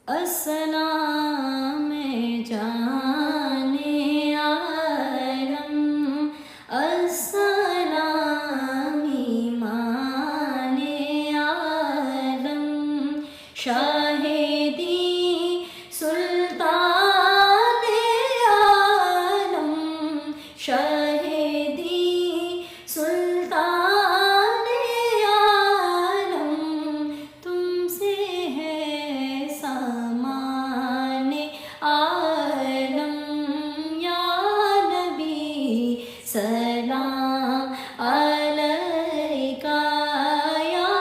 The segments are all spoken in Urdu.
السلام جانے عالم، السلام ایمان عالم، شاہدی سلطان عالم، شاہدی سلطان عالم، تم سے ہے سامان عالم، یا نبی سلام علیکہ، یا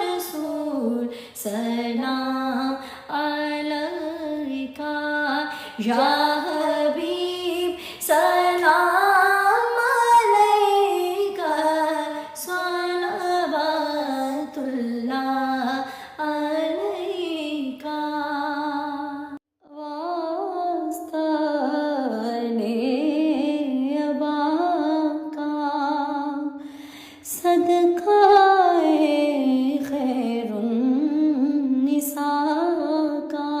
رسول سلام علیکہ، یا حبیب سلام علیکہ، صلوات اللہ علیکہ۔ واسطہ ابا کا صدقہ خیر النساء کا،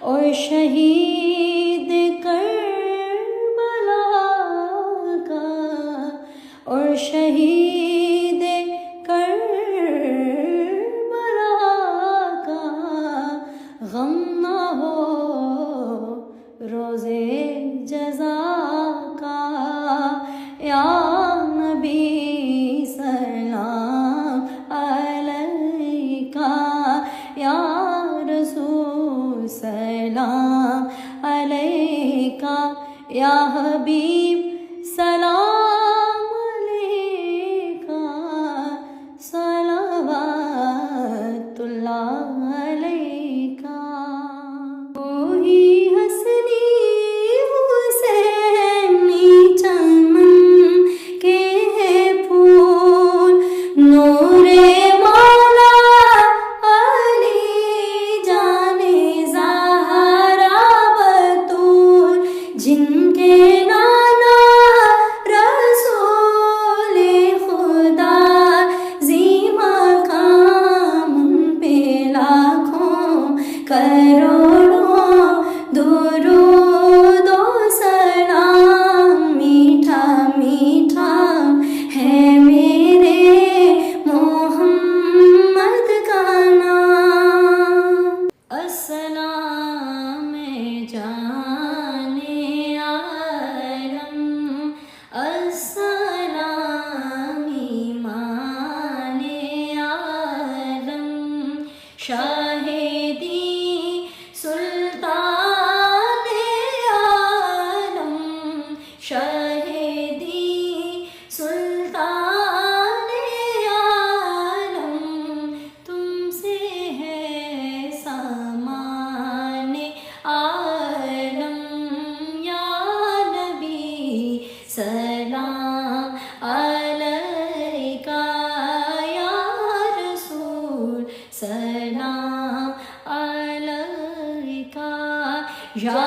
اور شہید کربلا کا، اور شہید کربلا کا، غم نہ ہو روزے جزا کا، یا نبی سلام علیکہ، یا رسول سلام علیکہ، یا حبیب سلام علیکہ، صلوات اللہ علیکہ۔ وہی حسنی حسینی چمن کے پھول، نور مولا علی جانے زہرا بطول، جن کے نانا رسول خدا زی مقام، پہ لاکھوں کروڑوں درود و سلام، میٹھا میٹھا ہے میرے محمد کا نام۔ السلام جانے عالم، السلام ایمان عالم، شاہدی سلطان عالم، شاہدی سلطان عالم، تم سے ہے سامان عالم، یا نبی سلام علیکہ، یا رسول سلام علیکہ، یا